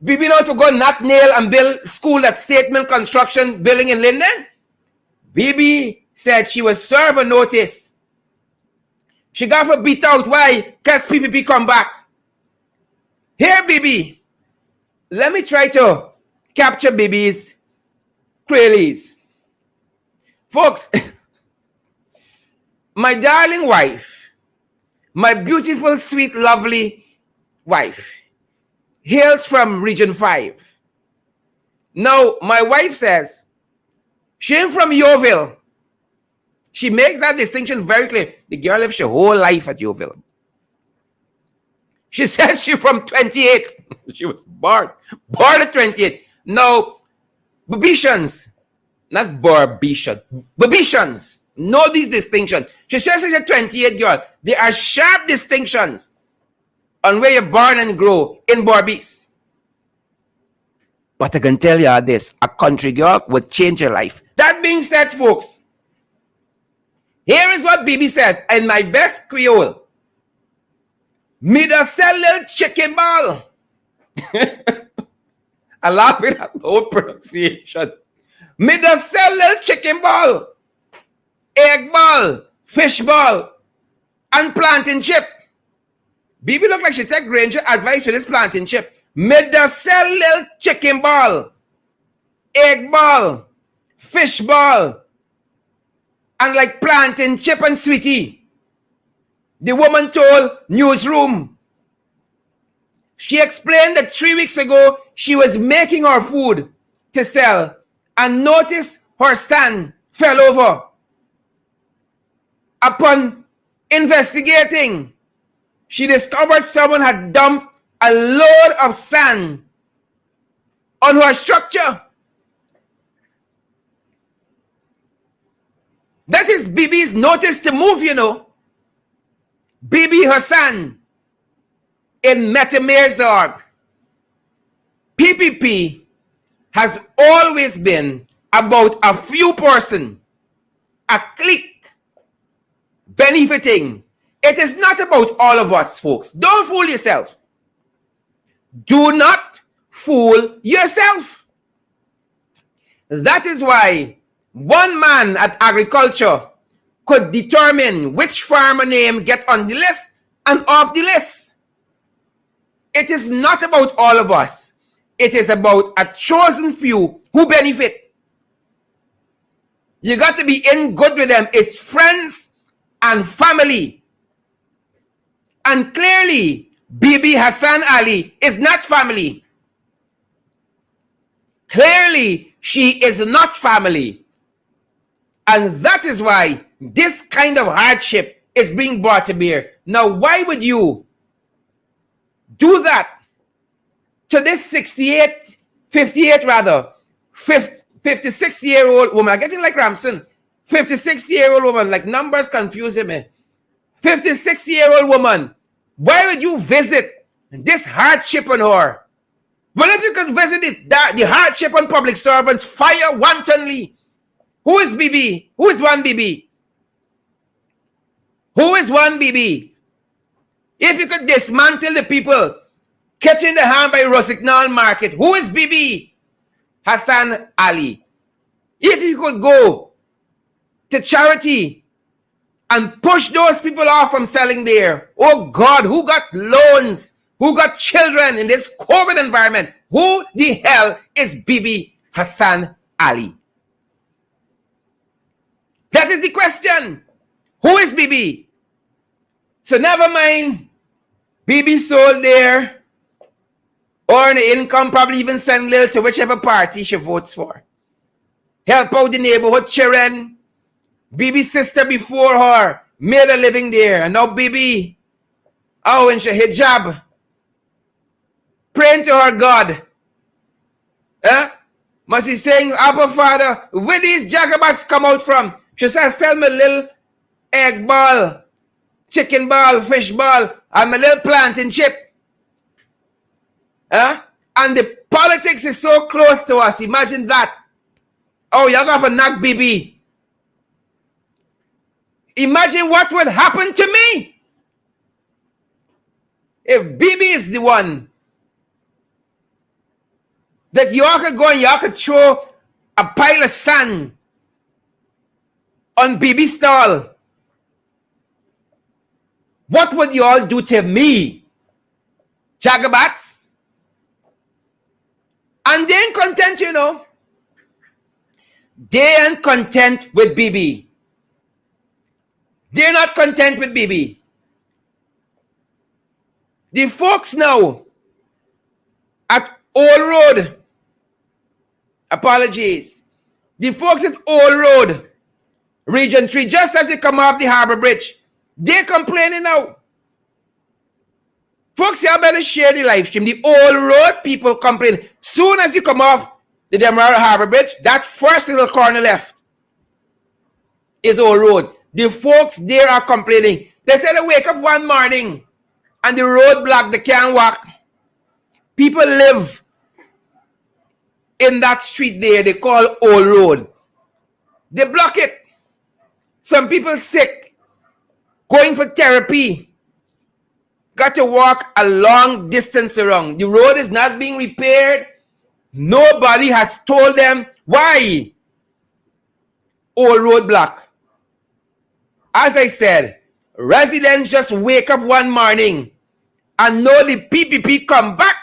Bibi know to go knock nail and build school at Statement Construction Building in Linden. Bibi said she was served a notice. She got her beat out. Why? Because PPP come back. Here, Bibi. Let me try to capture Bibi's queries. Folks, my darling wife, my beautiful, sweet, lovely wife, hails from Region 5. Now, my wife says, she ain't from Yeovil. She makes that distinction very clear. The girl lives her whole life at Yeovil. She says she's from 28. She was born at 28. No, Babishans, not Barbishans, Babishans know these distinctions. She says she's a 28 girl. There are sharp distinctions on where you're born and grow in Barbies. But I can tell you this, a country girl would change your life. That being said, folks, here is what Bibi says in my best Creole. Me da sell little chicken ball. I laugh at that whole pronunciation. Me da sell little chicken ball, egg ball, fish ball, and plantain chip. Bibi look like she take Granger advice for this plantain chip. Me da sell little chicken ball, egg ball, fish ball, and like plantain chip and sweetie. The woman told Newsroom, She explained that 3 weeks ago, she was making her food to sell and noticed her son fell over. Upon investigating, she discovered someone had dumped a load of sand on her structure. That is Bibi's notice to move, you know. Bibi Hassan in Metamerzorg. PPP has always been about a few person, a clique, benefiting. It is not about all of us, folks. Don't fool yourself. Do not fool yourself. That is why one man at agriculture could determine which farmer name get on the list and off the list. It is not about all of us. It is about a chosen few who benefit. You got to be in good with them. It's friends and family. And clearly, Bibi Hassan Ali is not family. Clearly, she is not family. And that is why this kind of hardship is being brought to bear. Now, why would you do that to this 56-year-old woman? I'm getting like Ramson. 56-year-old woman, like numbers confusing me. 56-year-old woman. Why would you visit this hardship on her? Well, if you could visit the hardship on public servants, fire wantonly. Who is Bibi? Who is one Bibi? Who is one Bibi? If you could dismantle the people catching the hand by Rosignol Market, who is Bibi Hassan Ali? If you could go to charity and push those people off from selling there, oh God, who got loans? Who got children in this COVID environment? Who the hell is Bibi Hassan Ali? That is the question. Who is Bibi? So never mind. Bibi sold there. Or the income, probably even send little to whichever party she votes for. Help out the neighborhood children. Bibi's sister before her made a living there. And now Bibi, in she hijab, praying to her God. Must be saying, Abba Father, where these jagabats come out from? She says, tell me a little egg ball, chicken ball, fish ball, and a little plantain chip. And the politics is so close to us. Imagine that. Oh, you're going to knock Bibi. Imagine what would happen to me if Bibi is the one that you all could go and you all could throw a pile of sand on Bibi's stall. What would you all do to me? Jagabats? And they ain't content, you know. They ain't content with Bibi. They're not content with Bibi. The folks now at Old Road, apologies. The folks at Old Road, Region 3, just as they come off the Harbor Bridge, they're complaining now. Folks, you better share the live stream. The Old Road people complain. Soon as you come off the Demerara Harbor Bridge, that first little corner left is Old Road. The folks there are complaining. They said they wake up one morning and the road blocked, they can't walk. People live in that street there, they call Old Road. They block it. Some people sick, going for therapy, got to walk a long distance around. The road is not being repaired. Nobody has told them why. Old Road block. As I said, residents just wake up one morning and know the PPP come back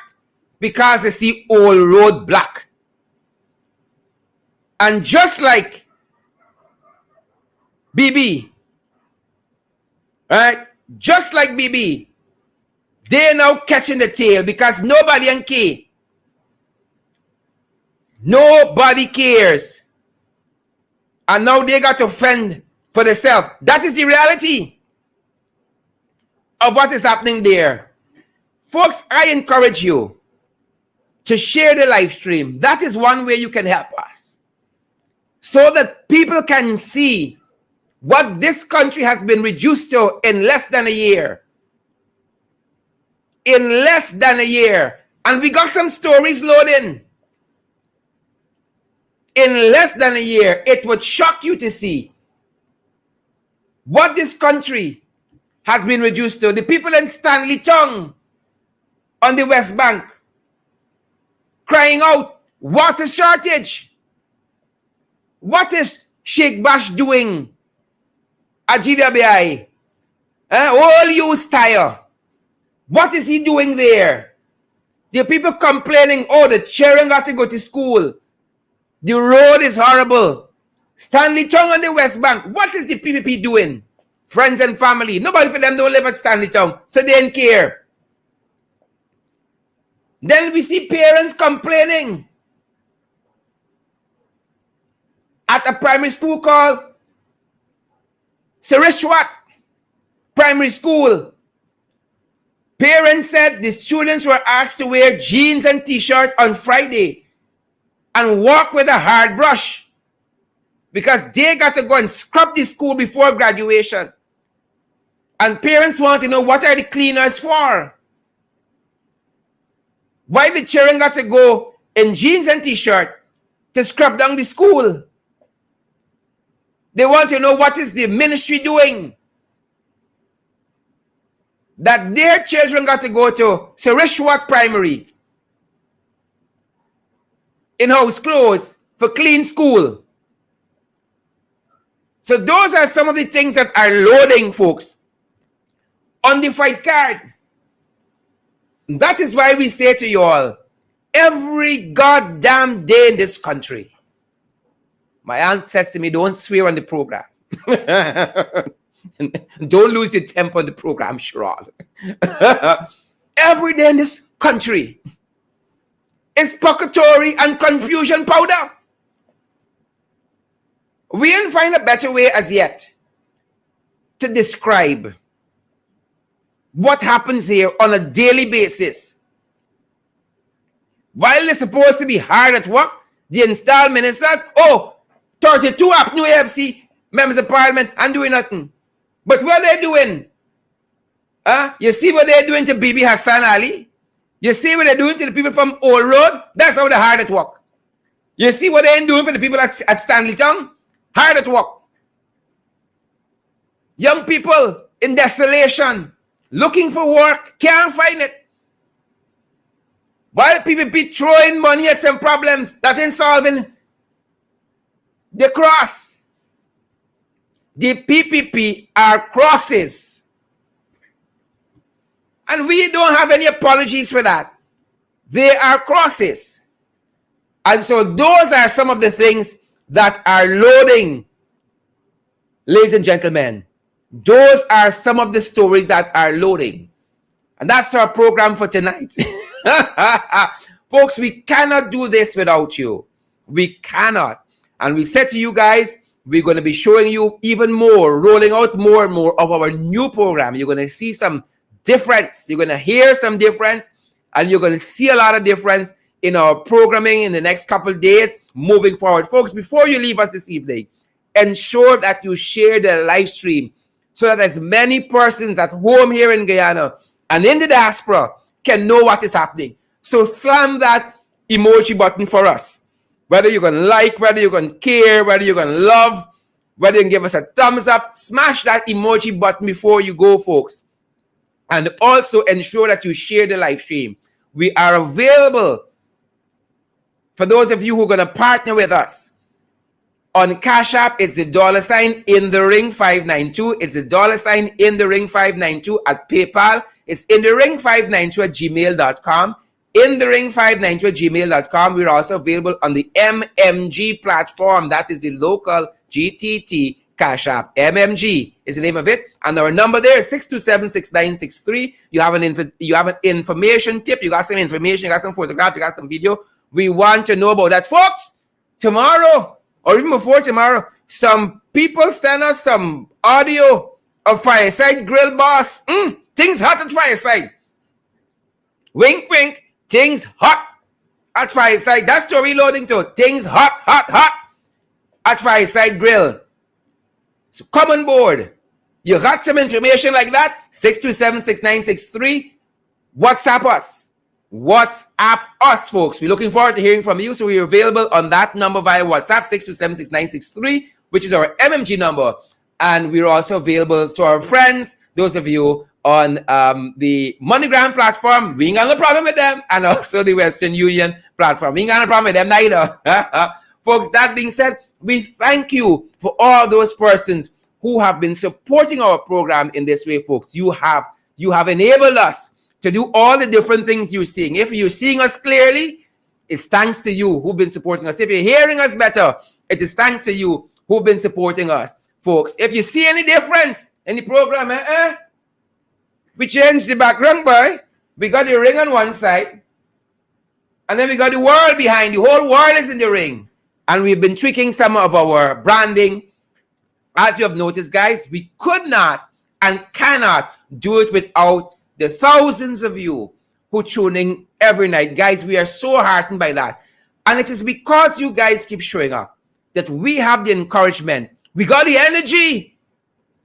because they see Old Road block. And just like Bibi, right? Just like Bibi, They're now catching the tail because nobody can care. Nobody cares. And now they got to fend for themselves. That is the reality of what is happening there. Folks, I encourage you to share the live stream. That is one way you can help us, so that people can see what this country has been reduced to in less than a year. In less than a year. And we got some stories loading. In less than a year, it would shock you to see what this country has been reduced to. The people in Stanley Tongue on the West Bank crying out, water shortage. What is Sheikh Bash doing at GWI? All use tire. What is he doing there? The people complaining, oh, the children got to go to school. The road is horrible. Stanley Tongue on the West Bank. What is the PPP doing? Friends and family. Nobody for them don't live at Stanley Tongue, so they don't care. Then we see parents complaining at a primary school called Sarishwat Primary School. Parents said the students were asked to wear jeans and t-shirt on Friday and walk with a hard brush because they got to go and scrub the school before graduation. And parents want to know, what are the cleaners for? Why the children got to go in jeans and t-shirt to scrub down the school? They want to know, what is the ministry doing that their children got to go to Sarishwat Primary in house clothes for clean school? So those are some of the things that are loading, folks, on the fight card. That is why we say to you all, every goddamn day in this country, my aunt says to me, don't swear on the program. Don't lose your temper on the program, Sherrod. Every day in this country is purgatory and confusion powder. We didn't find a better way as yet to describe what happens here on a daily basis. While they're supposed to be hard at work, the installed ministers, 32 up new AFC members of parliament and doing nothing. But what are they doing? You see what they're doing to Bibi Hassan Ali? You see what they're doing to the people from Old Road? That's how they're hard at work. You see what they're doing for the people at Stanley Tongue? Hard at work. Young people in desolation, looking for work, can't find it. While people be throwing money at some problems that ain't solving the cross. The PPP are crosses. And we don't have any apologies for that. They are crosses. And so those are some of the things that are loading, ladies and gentlemen. Those are some of the stories that are loading. And that's our program for tonight. Folks, we cannot do this without you. We cannot. And we said to you guys, we're going to be showing you even more, rolling out more and more of our new program. You're going to see some difference. You're going to hear some difference. And you're going to see a lot of difference in our programming in the next couple of days moving forward. Folks, before you leave us this evening, ensure that you share the live stream so that as many persons at home here in Guyana and in the diaspora can know what is happening. So slam that emoji button for us. Whether you're going to like, whether you're going to care, whether you're going to love, whether you can give us a thumbs up, smash that emoji button before you go, folks. And also ensure that you share the live stream. We are available for those of you who are going to partner with us. On Cash App, it's the $ in the ring 592. It's the $ in the ring 592 at PayPal. It's in the ring 592 at gmail.com. In the ring 592 at gmail.com. We're also available on the MMG platform. That is the local GTT Cash App. MMG is the name of it. And our number there is 627-6963. You have an information tip. You got some information. You got some photograph. You got some video. We want to know about that. Folks, tomorrow or even before tomorrow, some people send us some audio of Fireside Grill boss. Things hot at Fireside. Wink, wink. Things hot at Fireside. That's story loading too. Things hot, hot, hot at Fireside Grill. So come on board. You got some information like that? 627-6963. WhatsApp us. WhatsApp us, folks. We're looking forward to hearing from you. So we're available on that number via WhatsApp, 627-6963, which is our MMG number. And we're also available to our friends, those of you on the MoneyGram platform. We ain't got no problem with them. And also the Western Union platform. We ain't got no problem with them neither. Folks, that being said, we thank you for all those persons who have been supporting our program in this way, folks. You have enabled us to do all the different things you're seeing. If you're seeing us clearly, it's thanks to you who've been supporting us. If you're hearing us better, it is thanks to you who've been supporting us, folks. If you see any difference in the program, we changed the background, boy. We got the ring on one side, and then we got the world behind. The whole world is in the ring. And we've been tweaking some of our branding. As you have noticed, guys, we could not and cannot do it without the thousands of you who tune in every night. Guys, we are so heartened by that. And it is because you guys keep showing up that we have the encouragement. We got the energy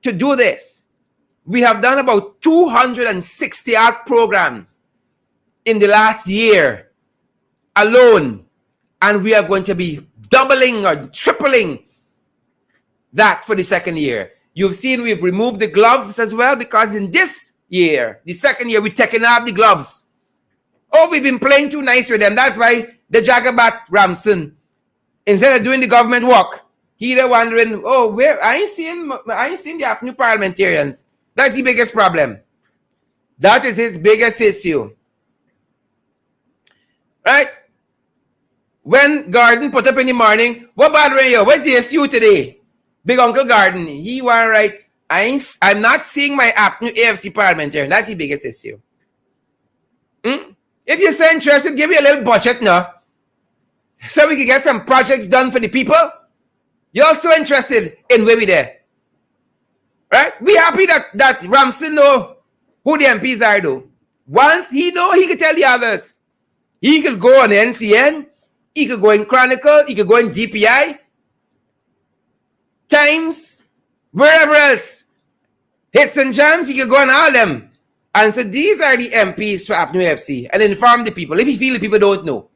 to do this. We have done about 260 art programs in the last year alone. And we are going to be doubling or tripling that for the second year. You've seen we've removed the gloves as well, because in this year, the second year, we're taking off the gloves. Oh, we've been playing too nice with them. That's why the Jagabat Ramson, instead of doing the government work, they're wondering, oh, where I ain't seen the new parliamentarians. That's the biggest problem. That is his biggest issue. Right? When Garden put up in the morning, what bother you? Where's the issue today? Big Uncle Garden, he was right. I'm not seeing my new AFC parliamentarian. That's the biggest issue. If you're so interested, give me a little budget now, so we can get some projects done for the people. You're also interested in where we there. Right? We happy that Ramson know who the MPs are, though. Once he know, he can tell the others. He could go on NCN. He could go in Chronicle. He could go in GPI. Times. Wherever else. Hits and jams. He could go on all them. And so these are the MPs for Apnu FC. And inform the people. If you feel the people don't know.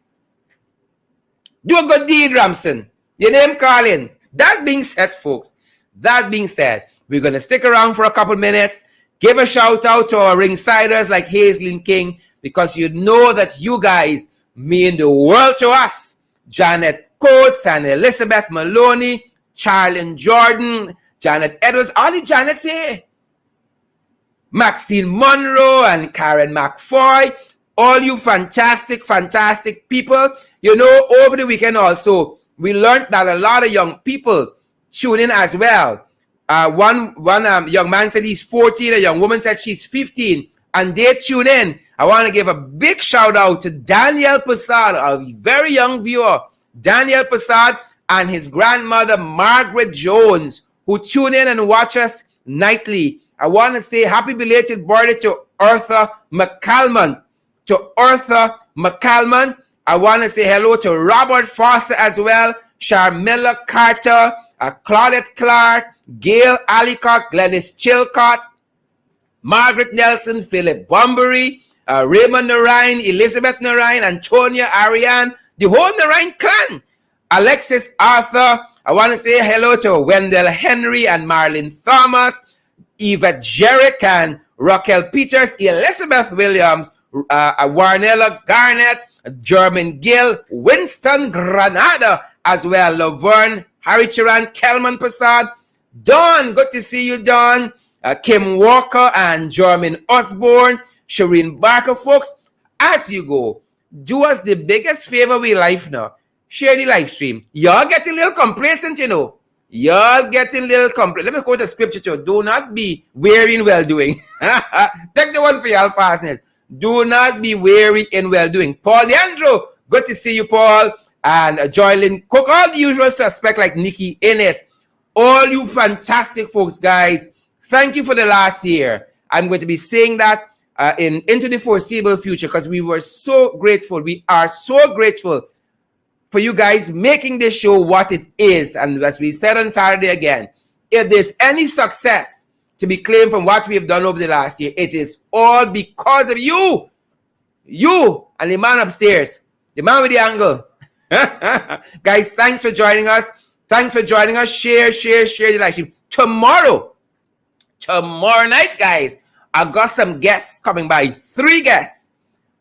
Do a good deed, Ramson. Your name calling. That being said, folks. That being said. We're going to stick around for a couple minutes. Give a shout out to our ringsiders like Hazelin King. Because you know that you guys mean the world to us. Janet Coates and Elizabeth Maloney, Charlene Jordan, Janet Edwards, all the Janets here. Maxine Monroe and Karen McFoy, all you fantastic, fantastic people. You know, over the weekend also, we learned that a lot of young people tune in as well. One young man said he's 14, a young woman said she's 15, and they tune in. I want to give a big shout out to Daniel Passad, a very young viewer. Daniel Passad and his grandmother, Margaret Jones, who tune in and watch us nightly. I want to say happy belated birthday to Eartha McCalman. I want to say hello to Robert Foster as well, Sharmilla Carter, Claudette Clark, Gail Alicock, Glennis Chilcott, Margaret Nelson, Philip Bunbury, Raymond Narayan, Elizabeth Narayan, Antonia Ariane, the whole Narayan clan, Alexis Arthur. I want to say hello to Wendell Henry and Marlene Thomas, Eva Jerick and Raquel Peters, Elizabeth Williams, Warnella Garnett, German Gill, Winston Granada as well, Laverne, Harry Chiran, Kelman Passad, Dawn, good to see you, Dawn, Kim Walker and Jermaine Osborne, Shireen Barker. Folks, as you go, do us the biggest favor with life now. Share the live stream. Y'all get a little complacent, you know. Y'all getting little complaint. Let me quote a scripture too. Do not be weary in well-doing. Take the one for y'all fastness. Do not be weary in well-doing. Paul Leandro, good to see you, Paul. And Joylyn Cook, all the usual suspect like Nikki Innes. All you fantastic folks, guys. Thank you for the last year. I'm going to be saying that into the foreseeable future because we were so grateful. We are so grateful for you guys making this show what it is. And as we said on Saturday again, if there's any success to be claimed from what we have done over the last year, it is all because of you. You and the man upstairs, the man with the angle. Guys, thanks for joining us. Thanks for joining us. Share the live stream. Tomorrow night, guys, I got some guests coming by. 3 guests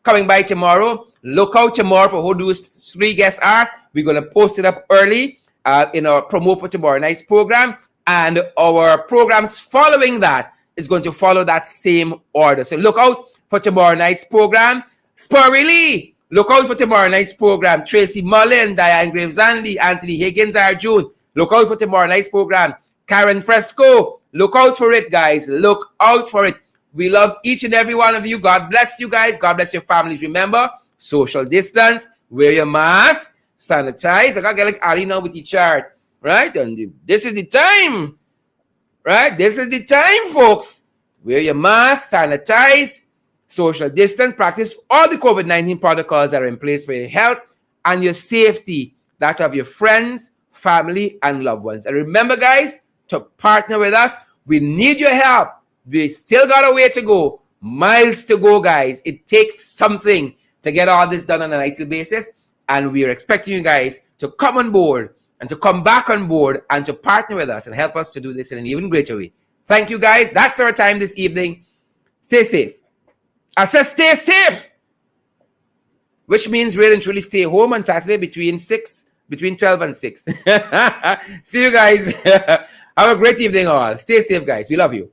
coming by tomorrow. Look out tomorrow for who those 3 guests are. We're going to post it up early in our promo for tomorrow night's program. And our programs following that is going to follow that same order. So look out for tomorrow night's program. Spurry Lee, look out for tomorrow night's program. Tracy Mullen, Diane Graves-Andy, Anthony Higgins, June. Look out for tomorrow night's program. Karen Fresco, look out for it, guys. Look out for it. We love each and every one of you. God bless you guys. God bless your families. Remember, social distance, wear your mask, sanitize. I gotta get like Ali now with the chart, right? And this is the time, right? This is the time, folks. Wear your mask, sanitize, social distance, practice all the COVID-19 protocols that are in place for your health and your safety, that of your friends, family, and loved ones. And remember, guys, to partner with us, we need your help. We still got a way to go, miles to go, guys. It takes something to get all this done on a nightly basis, and we are expecting you guys to come on board and to come back on board and to partner with us and help us to do this in an even greater way. Thank you, guys. That's our time this evening. Stay safe. I said stay safe, which means really and truly stay home on Saturday between 12 and 6. See you guys. Have a great evening all. Stay safe, guys. We love you.